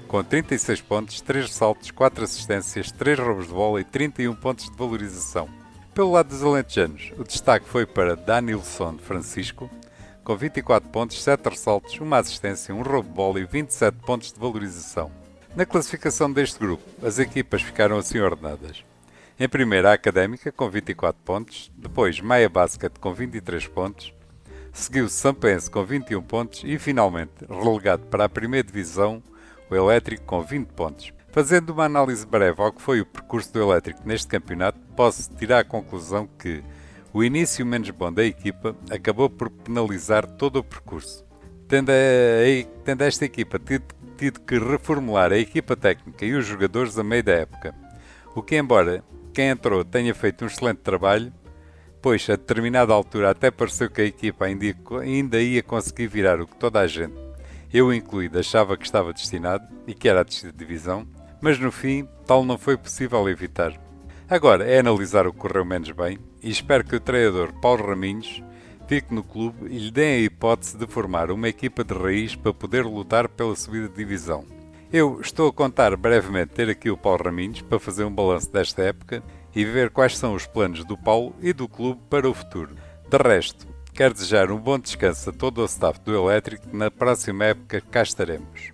com 36 pontos, 3 ressaltos, 4 assistências, 3 roubos de bola e 31 pontos de valorização. Pelo lado dos alentejanos, o destaque foi para Danilson Francisco, com 24 pontos, 7 ressaltos, 1 assistência, 1 roubo de bola e 27 pontos de valorização. Na classificação deste grupo, as equipas ficaram assim ordenadas. Em primeira, a Académica, com 24 pontos, depois Maia Basket, com 23 pontos, seguiu Sampense, com 21 pontos e, finalmente, relegado para a primeira divisão, o Elétrico, com 20 pontos. Fazendo uma análise breve ao que foi o percurso do Elétrico neste campeonato, posso tirar a conclusão que o início menos bom da equipa acabou por penalizar todo o percurso. Tendo esta equipa tido que reformular a equipa técnica e os jogadores a meio da época, o que, embora quem entrou tenha feito um excelente trabalho, pois a determinada altura até pareceu que a equipa ainda ia conseguir virar o que toda a gente, eu incluído, achava que estava destinado e que era a descida de divisão, mas no fim tal não foi possível evitar. Agora é analisar o que correu menos bem e espero que o treinador Paulo Raminhos fique no clube e lhe deem a hipótese de formar uma equipa de raiz para poder lutar pela subida de divisão. Eu estou a contar brevemente ter aqui o Paulo Raminhos para fazer um balanço desta época e ver quais são os planos do Paulo e do clube para o futuro. De resto, quero desejar um bom descanso a todo o staff do Elétrico. Na próxima época cá estaremos.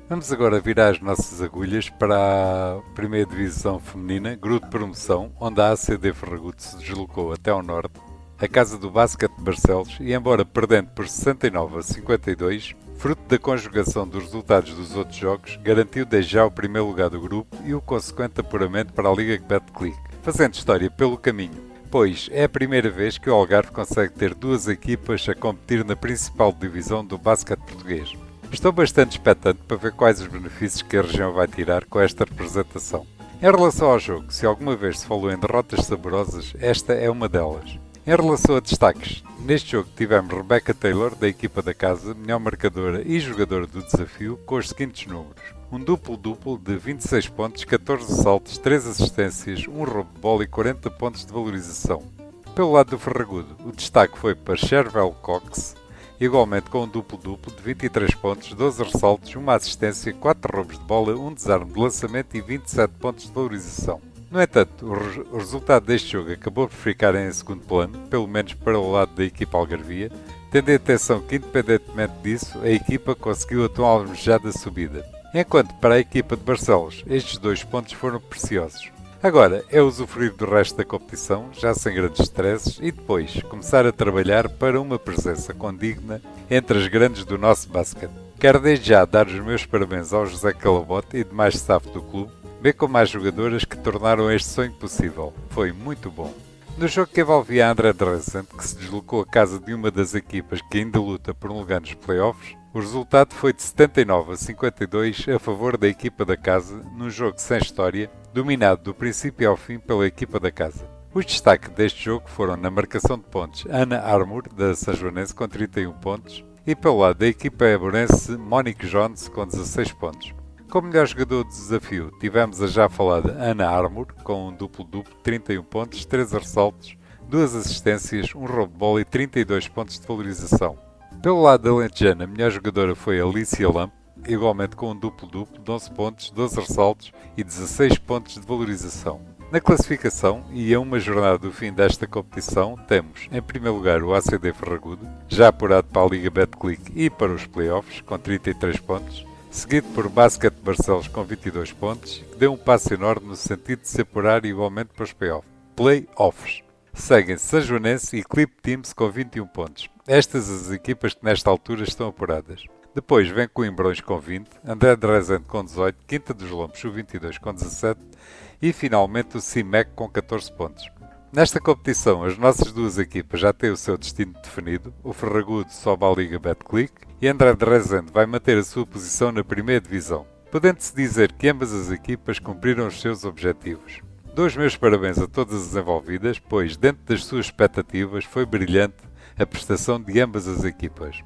Vamos agora virar as nossas agulhas para a primeira divisão feminina, grupo de promoção, onde a ACD Ferragudo se deslocou até ao norte, a casa do Basket de Barcelos, e embora perdendo por 69 a 52, fruto da conjugação dos resultados dos outros jogos, garantiu desde já o primeiro lugar do grupo e o consequente apuramento para a Liga Betclic, fazendo história pelo caminho, pois é a primeira vez que o Algarve consegue ter duas equipas a competir na principal divisão do basquete português. Estou bastante expectante para ver quais os benefícios que a região vai tirar com esta representação. Em relação ao jogo, se alguma vez se falou em derrotas saborosas, esta é uma delas. Em relação a destaques, neste jogo tivemos Rebecca Taylor, da equipa da casa, melhor marcadora e jogadora do desafio, com os seguintes números. Um duplo-duplo de 26 pontos, 14 saltos, 3 assistências, 1 roubo de bola e 40 pontos de valorização. Pelo lado do Ferragudo, o destaque foi para Chervel Cox, igualmente com um duplo-duplo de 23 pontos, 12 ressaltos, 1 assistência, 4 roubos de bola, 1 desarme de lançamento e 27 pontos de valorização. No entanto, o resultado deste jogo acabou por ficar em segundo plano, pelo menos para o lado da equipa algarvia, tendo em atenção que, independentemente disso, a equipa conseguiu a tão almejada subida. Enquanto para a equipa de Barcelos, estes 2 pontos foram preciosos. Agora é usufruir do resto da competição, já sem grandes stresses, e depois começar a trabalhar para uma presença condigna entre as grandes do nosso basquete. Quero desde já dar os meus parabéns ao José Calabote e demais staff do clube, bem como às jogadoras que tornaram este sonho possível. Foi muito bom. No jogo que envolvia a André Dresden, que se deslocou à casa de uma das equipas que ainda luta por um lugar nos playoffs, o resultado foi de 79 a 52 a favor da equipa da casa, num jogo sem história, dominado do princípio ao fim pela equipa da casa. Os destaques deste jogo foram na marcação de pontos Ana Armour, da Sanjoanense, com 31 pontos, e pelo lado da equipa eburense Monique Jones, com 16 pontos. Como melhor jogador do desafio, tivemos a já falada Ana Armour, com um duplo-duplo, 31 pontos, 3 ressaltos, 2 assistências, 1 roubo de bola e 32 pontos de valorização. Pelo lado da alentejana, a melhor jogadora foi Alicia Lamp, igualmente com um duplo-duplo, de 11 pontos, 12 ressaltos e 16 pontos de valorização. Na classificação, e a uma jornada do fim desta competição, temos, em primeiro lugar, o ACD Ferragudo, já apurado para a Liga Betclic e para os playoffs, com 33 pontos, seguido por Basket Barcelos com 22 pontos, que deu um passo enorme no sentido de se apurar igualmente para os playoffs. Seguem Sanjoanense e Clip Teams com 21 pontos. Estas as equipas que nesta altura estão apuradas. Depois vem Coimbrões com 20, André de Rezende com 18, Quinta dos Lombos sub-22 com 17 e finalmente o CIMEC com 14 pontos. Nesta competição, as nossas duas equipas já têm o seu destino definido, o Ferragudo sobe à Liga Betclic e André de Rezende vai manter a sua posição na primeira divisão, podendo-se dizer que ambas as equipas cumpriram os seus objetivos. Dou os meus parabéns a todas as envolvidas, pois, dentro das suas expectativas, foi brilhante a prestação de ambas as equipas.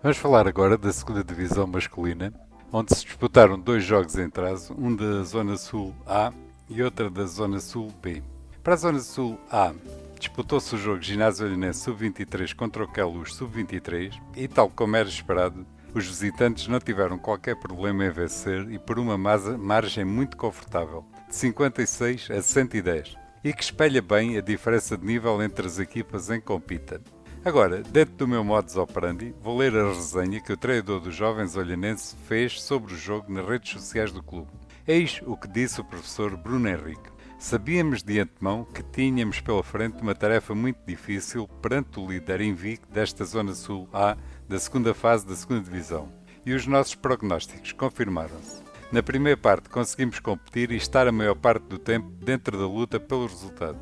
Vamos falar agora da segunda divisão masculina, onde se disputaram 2 jogos em atraso, um da Zona Sul A e outro da Zona Sul B. Para a Zona Sul A, disputou-se o jogo Ginásio Olhanense Sub-23 contra o Queluz Sub-23 e, tal como era esperado, os visitantes não tiveram qualquer problema em vencer e por uma margem muito confortável, de 56 a 110, e que espelha bem a diferença de nível entre as equipas em compita. Agora, dentro do meu modus operandi, vou ler a resenha que o treinador dos Jovens Olhanense fez sobre o jogo nas redes sociais do clube. Eis o que disse o professor Bruno Henrique. Sabíamos de antemão que tínhamos pela frente uma tarefa muito difícil perante o líder invicto desta Zona Sul A da segunda fase da segunda divisão. E os nossos prognósticos confirmaram-se. Na primeira parte conseguimos competir e estar a maior parte do tempo dentro da luta pelo resultado.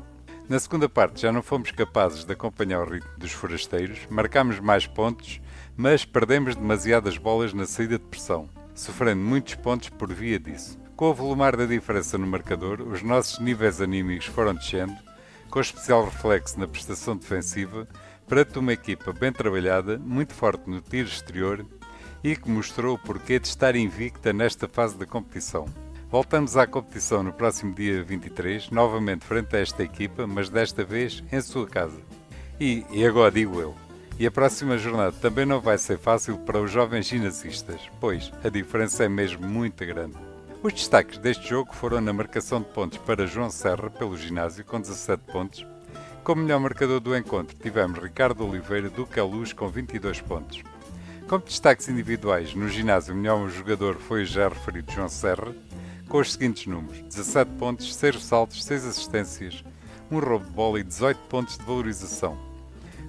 Na segunda parte já não fomos capazes de acompanhar o ritmo dos forasteiros, marcámos mais pontos, mas perdemos demasiadas bolas na saída de pressão, sofrendo muitos pontos por via disso. Com o volumar da diferença no marcador, os nossos níveis anímicos foram descendo, com especial reflexo na prestação defensiva, perante uma equipa bem trabalhada, muito forte no tiro exterior e que mostrou o porquê de estar invicta nesta fase da competição. Voltamos à competição no próximo dia 23, novamente frente a esta equipa, mas desta vez em sua casa. E agora digo eu, e a próxima jornada também não vai ser fácil para os jovens ginasistas, pois a diferença é mesmo muito grande. Os destaques deste jogo foram na marcação de pontos para João Serra, pelo ginásio, com 17 pontos. Como melhor marcador do encontro tivemos Ricardo Oliveira, do Queluz, com 22 pontos. Como destaques individuais, no ginásio o melhor jogador foi o já referido João Serra, com os seguintes números: 17 pontos, 6 ressaltos, 6 assistências, um roubo de bola e 18 pontos de valorização.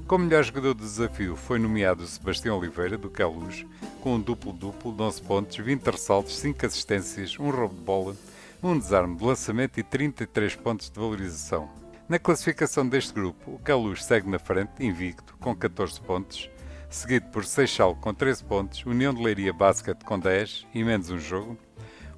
Como melhor jogador do desafio foi nomeado o Sebastião Oliveira, do Queluz, com um duplo-duplo de 11 pontos, 20 ressaltos, 5 assistências, um roubo de bola, um desarme de lançamento e 33 pontos de valorização. Na classificação deste grupo, o Queluz segue na frente, invicto, com 14 pontos, seguido por Seixal com 13 pontos, União de Leiria Basket com 10 e menos um jogo,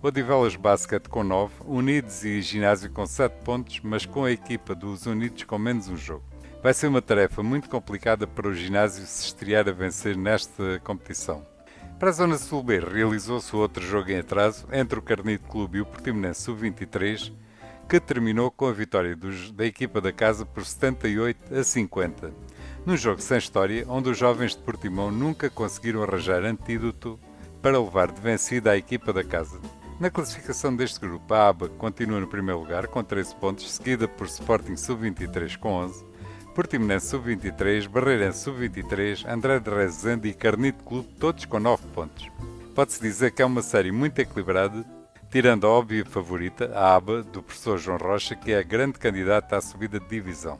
Odivelas Basket com 9, Unidos e Ginásio com 7 pontos, mas com a equipa dos Unidos com menos um jogo. Vai ser uma tarefa muito complicada para o ginásio se estrear a vencer nesta competição. Para a Zona Sul B realizou-se outro jogo em atraso entre o Carnide Clube e o Portimonense Sub-23, que terminou com a vitória da equipa da casa por 78 a 50. Num jogo sem história, onde os jovens de Portimão nunca conseguiram arranjar antídoto para levar de vencida a equipa da casa. Na classificação deste grupo, a ABA continua no primeiro lugar com 13 pontos, seguida por Sporting Sub-23 com 11, Portimonense Sub-23, Barreirense Sub-23, André de Rezende e Carnide Clube, todos com 9 pontos. Pode-se dizer que é uma série muito equilibrada, tirando a óbvia favorita, a ABA, do professor João Rocha, que é a grande candidata à subida de divisão.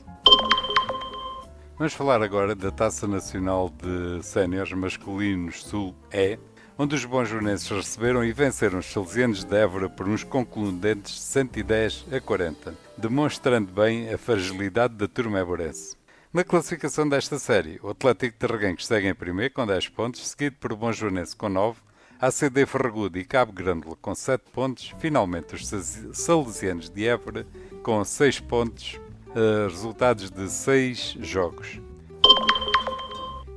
Vamos falar agora da Taça Nacional de Séniores Masculinos Sul E, onde os bonjournenses receberam e venceram os salesianos de Évora por uns concludentes 110 a 40, demonstrando bem a fragilidade da turma évorense. Na classificação desta série, o Atlético de Reguengos segue em primeiro com 10 pontos, seguido por o bonjournense com 9, ACD Ferragudo e Cabo Grândola com 7 pontos, finalmente os salesianos de Évora com 6 pontos, resultados de 6 jogos.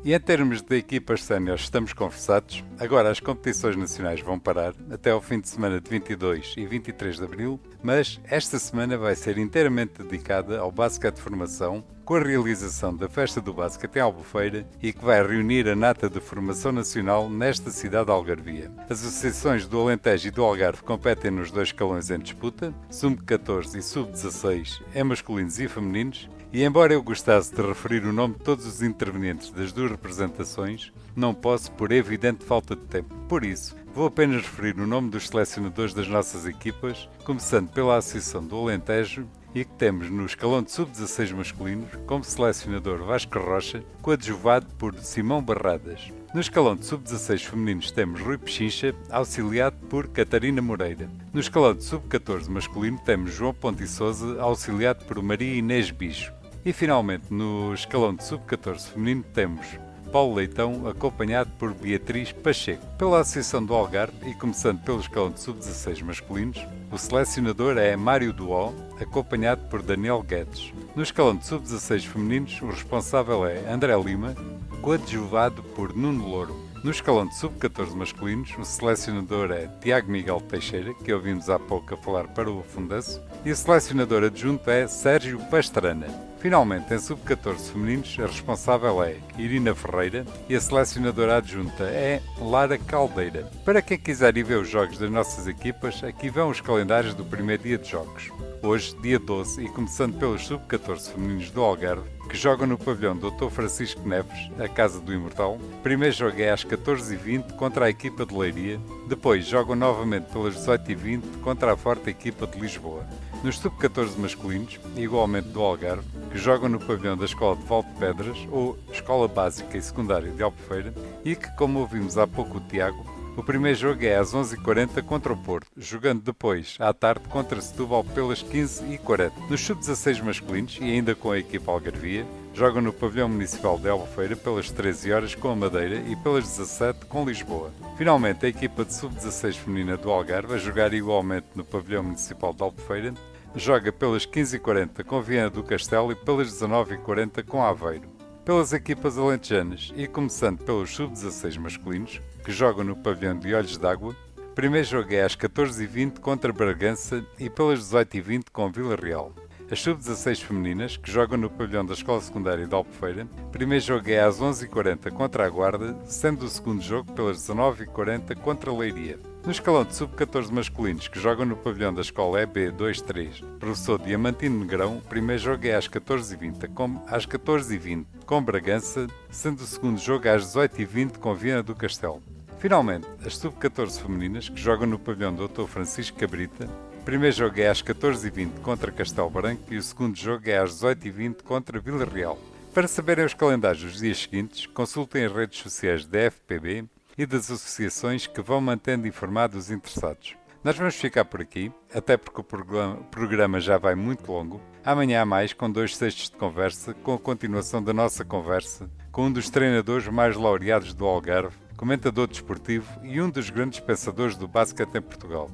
E em termos de equipas séniores estamos conversados. Agora as competições nacionais vão parar até ao fim de semana de 22 e 23 de abril, mas esta semana vai ser inteiramente dedicada ao basquete de formação, com a realização da Festa do Basquete em Albufeira e que vai reunir a nata de formação nacional nesta cidade algarvia. As associações do Alentejo e do Algarve competem nos 2 escalões em disputa, Sub-14 e Sub-16 em masculinos e femininos, e embora eu gostasse de referir o nome de todos os intervenientes das 2 representações, não posso por evidente falta de tempo. Por isso, vou apenas referir o nome dos selecionadores das nossas equipas, começando pela Associação do Alentejo, e que temos no escalão de Sub-16 masculinos, como selecionador Vasco Rocha, coadjuvado por Simão Barradas. No escalão de Sub-16 femininos temos Rui Pechincha, auxiliado por Catarina Moreira. No escalão de Sub-14 masculino temos João Ponte Sousa, auxiliado por Maria Inês Bicho. E finalmente, no escalão de Sub-14 feminino temos Paulo Leitão, acompanhado por Beatriz Pacheco. Pela Associação do Algarve e começando pelo escalão de sub-16 masculinos, o selecionador é Mário Duó, acompanhado por Daniel Guedes. No escalão de sub-16 femininos, o responsável é André Lima, coadjuvado por Nuno Louro. No escalão de sub-14 masculinos, o selecionador é Tiago Miguel Teixeira, que ouvimos há pouco a falar para o Afundanço, e o selecionador adjunto é Sérgio Pastrana. Finalmente, em sub-14 femininos, a responsável é Irina Ferreira e a selecionadora adjunta é Lara Caldeira. Para quem quiser ir ver os jogos das nossas equipas, aqui vão os calendários do primeiro dia de jogos. Hoje, dia 12, e começando pelos sub-14 femininos do Algarve, que jogam no pavilhão Dr. Francisco Neves, a Casa do Imortal. O primeiro jogo é às 14h20 contra a equipa de Leiria. Depois jogam novamente pelas 18h20 contra a forte equipa de Lisboa. Nos sub-14 masculinos, igualmente do Algarve, que jogam no pavilhão da Escola de Valdepedras ou Escola Básica e Secundária de Albufeira e que, como ouvimos há pouco o Tiago, o primeiro jogo é às 11h40 contra o Porto, jogando depois, à tarde, contra Setúbal pelas 15h40. Nos sub-16 masculinos, e ainda com a equipa algarvia, jogam no pavilhão municipal de Albufeira pelas 13h com a Madeira e pelas 17h com Lisboa. Finalmente, a equipa de sub-16 feminina do Algarve, a jogar igualmente no pavilhão municipal de Albufeira, joga pelas 15h40 com Viana do Castelo e pelas 19h40 com Aveiro. Pelas equipas alentejanas e começando pelos sub-16 masculinos, que jogam no pavilhão de Olhos d'Água, o primeiro jogo é às 14h20 contra Bragança e pelas 18h20 com Vila Real. As sub-16 femininas, que jogam no pavilhão da Escola Secundária de Albufeira, o primeiro jogo é às 11h40 contra a Guarda, sendo o segundo jogo pelas 19h40 contra a Leiria. No escalão de sub-14 masculinos, que jogam no pavilhão da Escola EB23, Professor Diamantino Negrão, o primeiro jogo é às 14h20 com Bragança, sendo o segundo jogo às 18h20 com Viana do Castelo. Finalmente, as sub-14 femininas, que jogam no pavilhão Dr. Francisco Cabrita, o primeiro jogo é às 14h20 contra Castelo Branco e o segundo jogo é às 18h20 contra Vila Real. Para saberem os calendários dos dias seguintes, consultem as redes sociais da FPB e das associações que vão mantendo informados os interessados. Nós vamos ficar por aqui, até porque o programa já vai muito longo. Amanhã há mais, com 2 sextos de conversa, com a continuação da nossa conversa, com um dos treinadores mais laureados do Algarve, comentador desportivo e um dos grandes pensadores do basquete em Portugal.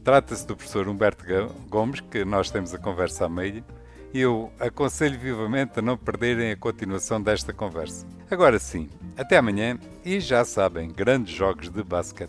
Trata-se do professor Humberto Gomes, que nós temos a conversa a meio, e eu aconselho vivamente a não perderem a continuação desta conversa. Agora sim, até amanhã e já sabem, grandes jogos de basquete.